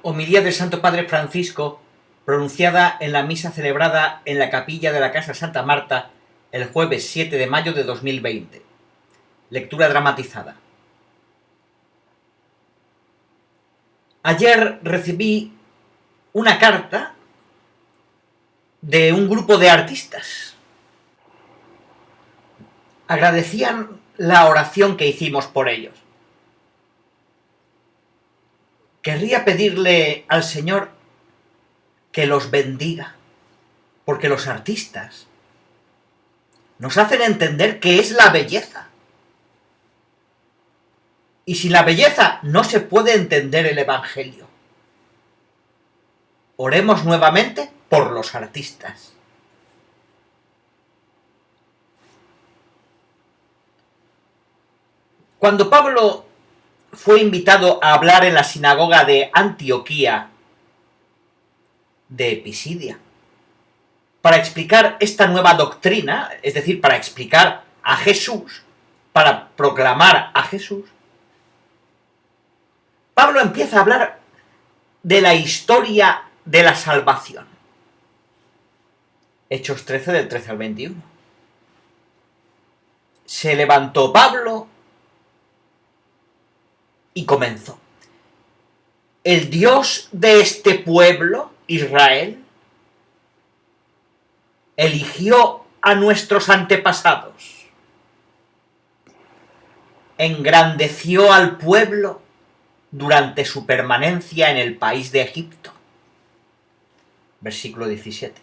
Homilía del Santo Padre Francisco, pronunciada en la misa celebrada en la capilla de la Casa Santa Marta el jueves 7 de mayo de 2020. Lectura dramatizada. Ayer recibí una carta de un grupo de artistas. Agradecían la oración que hicimos por ellos. Querría pedirle al Señor que los bendiga, porque los artistas nos hacen entender qué es la belleza. Y sin la belleza no se puede entender el Evangelio. Oremos nuevamente por los artistas. Cuando Pablo fue invitado a hablar en la sinagoga de Antioquía de Pisidia para explicar esta nueva doctrina, es decir, para explicar a Jesús, para proclamar a Jesús, Pablo empieza a hablar de la historia de la salvación. Hechos 13, del 13 al 21. Se levantó Pablo y comenzó. El Dios de este pueblo, Israel, eligió a nuestros antepasados, engrandeció al pueblo durante su permanencia en el país de Egipto. Versículo 17.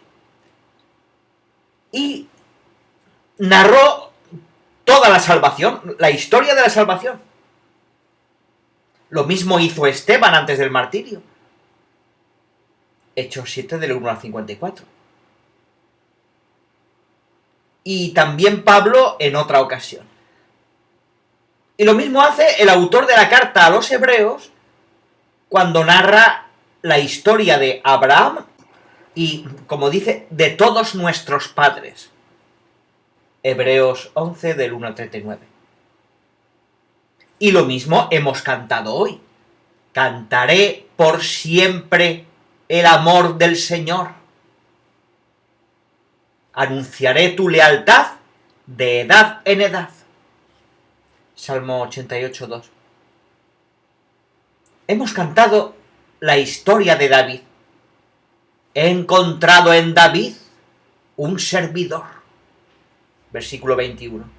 Y narró toda la salvación, la historia de la salvación. Lo mismo hizo Esteban antes del martirio. Hechos 7, del 1 al 54. Y también Pablo en otra ocasión. Y lo mismo hace el autor de la carta a los hebreos cuando narra la historia de Abraham y, como dice, de todos nuestros padres. Hebreos 11, del 1 al 39. Y lo mismo hemos cantado hoy. Cantaré por siempre el amor del Señor. Anunciaré tu lealtad de edad en edad. Salmo 88, 2. Hemos cantado la historia de David. He encontrado en David un servidor. Versículo 21.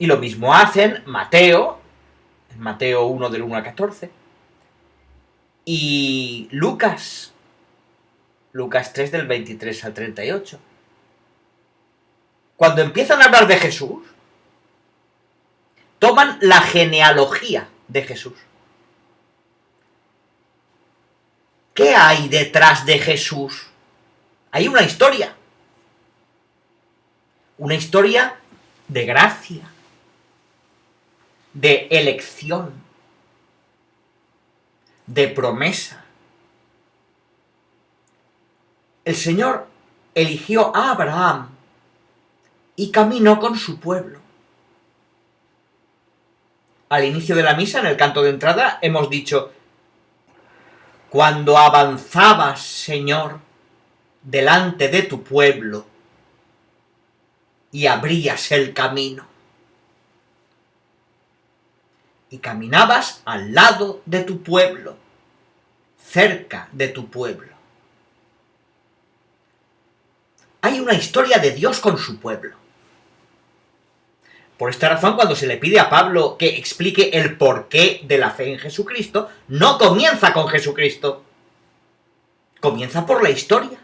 Y lo mismo hacen Mateo, en Mateo 1, del 1 al 14, y Lucas 3, del 23 al 38. Cuando empiezan a hablar de Jesús, toman la genealogía de Jesús. ¿Qué hay detrás de Jesús? Hay una historia. Una historia de gracia, de elección, de promesa. El Señor eligió a Abraham y caminó con su pueblo. Al inicio de la misa, en el canto de entrada, hemos dicho: cuando avanzabas, Señor, delante de tu pueblo y abrías el camino. Y caminabas al lado de tu pueblo, cerca de tu pueblo. Hay una historia de Dios con su pueblo. Por esta razón, cuando se le pide a Pablo que explique el porqué de la fe en Jesucristo, no comienza con Jesucristo. Comienza por la historia.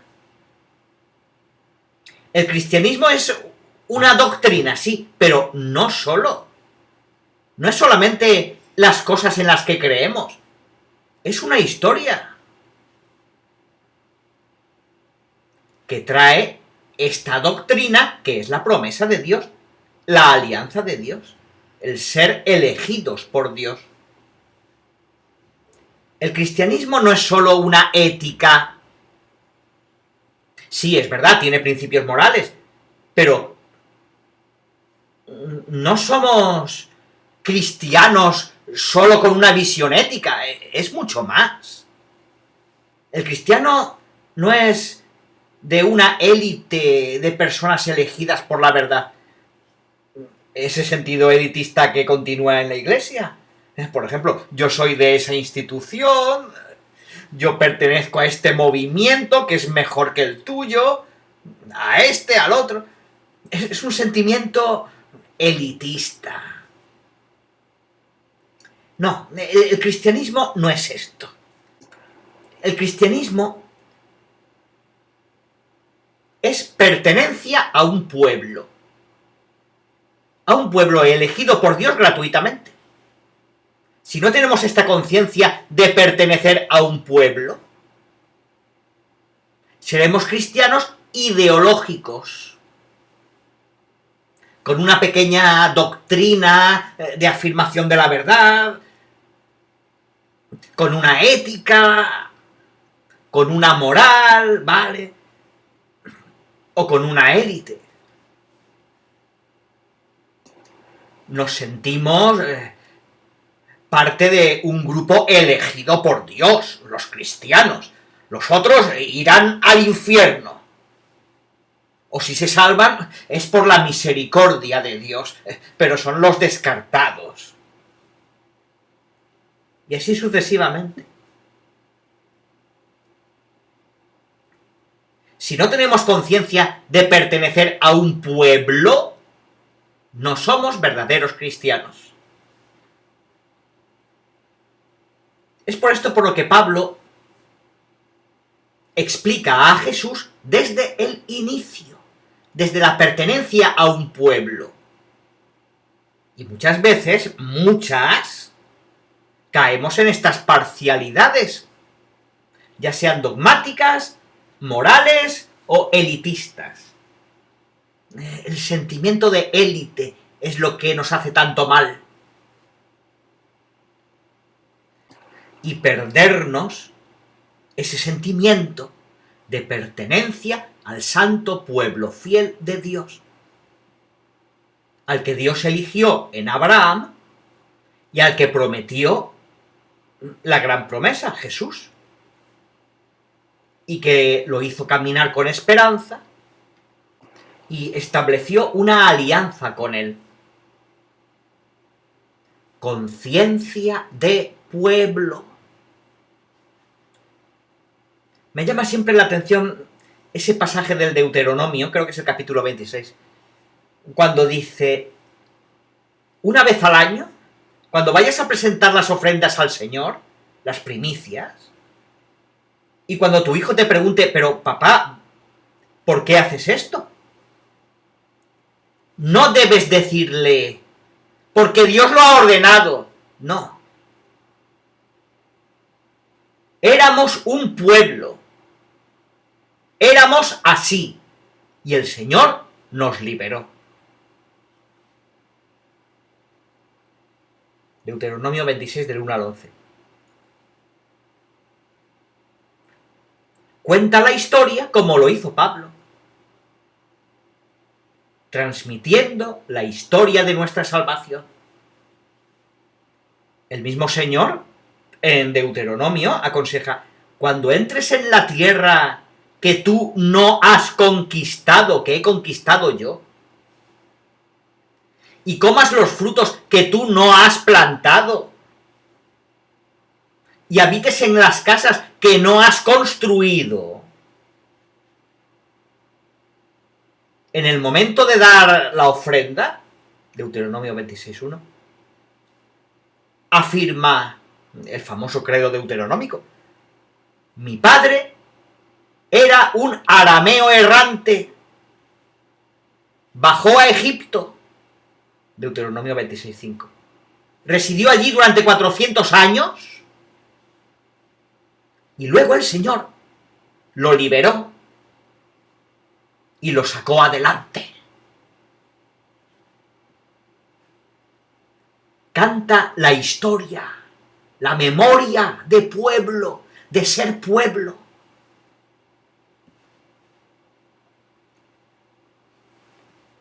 El cristianismo es una doctrina, sí, pero no solo. No es solamente las cosas en las que creemos. Es una historia que trae esta doctrina que es la promesa de Dios, la alianza de Dios, el ser elegidos por Dios. El cristianismo no es solo una ética. Sí, es verdad, tiene principios morales, pero no somos cristianos solo con una visión ética, es mucho más. El cristiano no es de una élite de personas elegidas por la verdad. Ese sentido elitista que continúa en la Iglesia. Por ejemplo, yo soy de esa institución, yo pertenezco a este movimiento que es mejor que el tuyo, a este, al otro. Es un sentimiento elitista. No, el cristianismo no es esto. El cristianismo es pertenencia a un pueblo elegido por Dios gratuitamente. Si no tenemos esta conciencia de pertenecer a un pueblo, seremos cristianos ideológicos, con una pequeña doctrina de afirmación de la verdad, con una ética, con una moral, ¿vale? O con una élite. Nos sentimos parte de un grupo elegido por Dios, los cristianos. Los otros irán al infierno. O si se salvan es por la misericordia de Dios, pero son los descartados. Y así sucesivamente. Si no tenemos conciencia de pertenecer a un pueblo, no somos verdaderos cristianos. Es por esto por lo que Pablo explica a Jesús desde el inicio, desde la pertenencia a un pueblo. Y muchas veces, caemos en estas parcialidades, ya sean dogmáticas, morales o elitistas. El sentimiento de élite es lo que nos hace tanto mal. Y perdernos ese sentimiento de pertenencia al santo pueblo fiel de Dios, al que Dios eligió en Abraham y al que prometió la gran promesa, Jesús, y que lo hizo caminar con esperanza y estableció una alianza con él. Conciencia de pueblo. Me llama siempre la atención ese pasaje del Deuteronomio, creo que es el capítulo 26, cuando dice, una vez al año, cuando vayas a presentar las ofrendas al Señor, las primicias, y cuando tu hijo te pregunte, pero papá, ¿por qué haces esto? No debes decirle, porque Dios lo ha ordenado. No. Éramos un pueblo. Éramos así. Y el Señor nos liberó. Deuteronomio 26 del 1 al 11. Cuenta la historia como lo hizo Pablo, transmitiendo la historia de nuestra salvación. El mismo Señor, en Deuteronomio, aconseja, cuando entres en la tierra que tú no has conquistado, que he conquistado yo, y comas los frutos que tú no has plantado, y habites en las casas que no has construido, en el momento de dar la ofrenda, Deuteronomio 26.1, afirma el famoso credo deuteronómico, mi padre era un arameo errante, bajó a Egipto, Deuteronomio 26.5, residió allí durante 400 años, y luego el Señor lo liberó y lo sacó adelante. Canta la historia, la memoria de pueblo, de ser pueblo.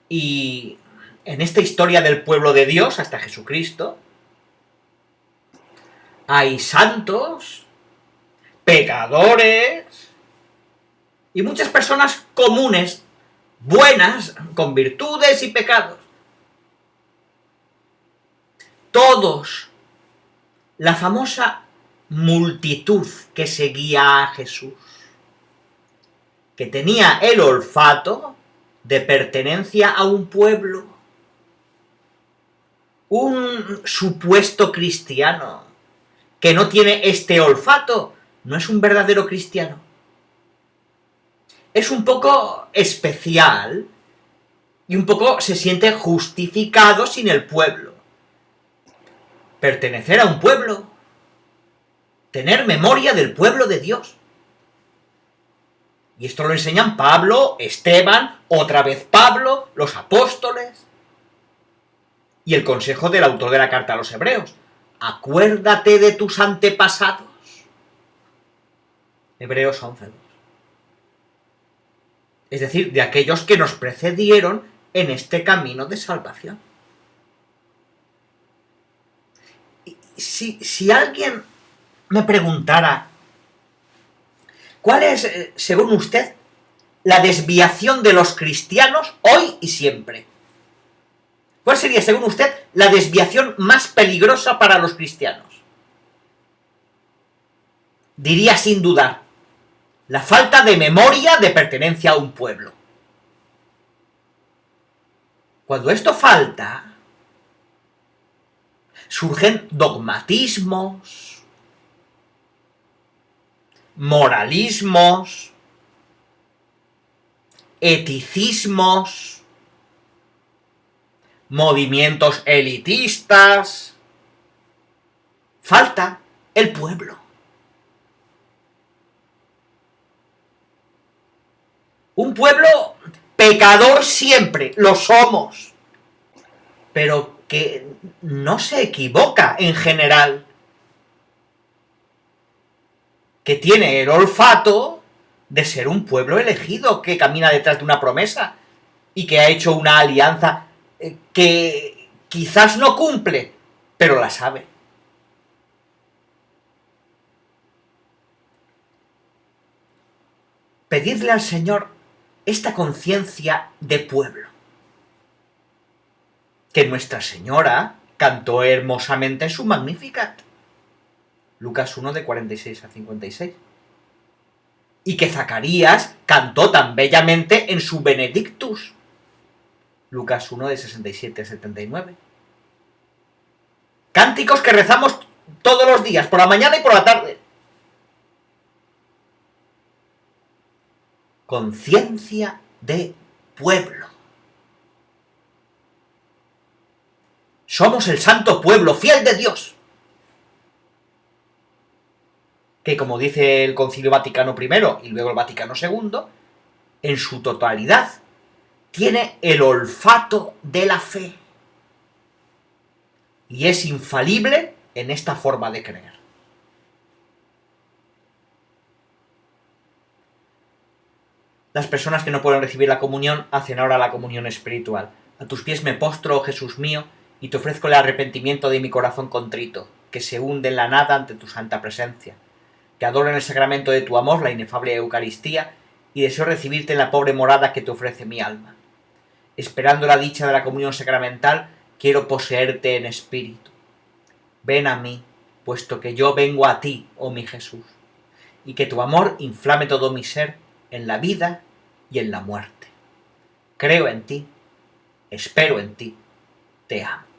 Y en esta historia del pueblo de Dios hasta Jesucristo, hay santos, pecadores y muchas personas comunes, buenas, con virtudes y pecados. Todos, la famosa multitud que seguía a Jesús, que tenía el olfato de pertenencia a un pueblo, un supuesto cristiano que no tiene este olfato, no es un verdadero cristiano. Es un poco especial y un poco se siente justificado sin el pueblo. Pertenecer a un pueblo, tener memoria del pueblo de Dios. Y esto lo enseñan Pablo, Esteban, otra vez Pablo, los apóstoles y el consejo del autor de la carta a los hebreos. Acuérdate de tus antepasados. Hebreos 11:2. Es decir, de aquellos que nos precedieron en este camino de salvación. Si alguien me preguntara, ¿cuál es, según usted, la desviación de los cristianos hoy y siempre? ¿Cuál sería, según usted, la desviación más peligrosa para los cristianos? Diría sin dudar, la falta de memoria de pertenencia a un pueblo. Cuando esto falta, surgen dogmatismos, moralismos, eticismos, movimientos elitistas. Falta el pueblo. Un pueblo pecador siempre, lo somos, pero que no se equivoca en general, que tiene el olfato de ser un pueblo elegido, que camina detrás de una promesa y que ha hecho una alianza que quizás no cumple, pero la sabe. Pedidle al Señor esta conciencia de pueblo, que Nuestra Señora cantó hermosamente en su Magnificat, Lucas 1 de 46 a 56, y que Zacarías cantó tan bellamente en su Benedictus, Lucas 1 de 67 a 79. Cánticos que rezamos todos los días, por la mañana y por la tarde. Conciencia de pueblo. Somos el santo pueblo, fiel de Dios, que, como dice el Concilio Vaticano I y luego el Vaticano II, en su totalidad tiene el olfato de la fe y es infalible en esta forma de creer. Las personas que no pueden recibir la comunión hacen ahora la comunión espiritual. A tus pies me postro, oh Jesús mío, y te ofrezco el arrepentimiento de mi corazón contrito, que se hunde en la nada ante tu santa presencia. Que adoro en el sacramento de tu amor la inefable Eucaristía y deseo recibirte en la pobre morada que te ofrece mi alma. Esperando la dicha de la comunión sacramental, quiero poseerte en espíritu. Ven a mí, puesto que yo vengo a ti, oh mi Jesús, y que tu amor inflame todo mi ser en la vida y en la muerte. Creo en ti, espero en ti, te amo.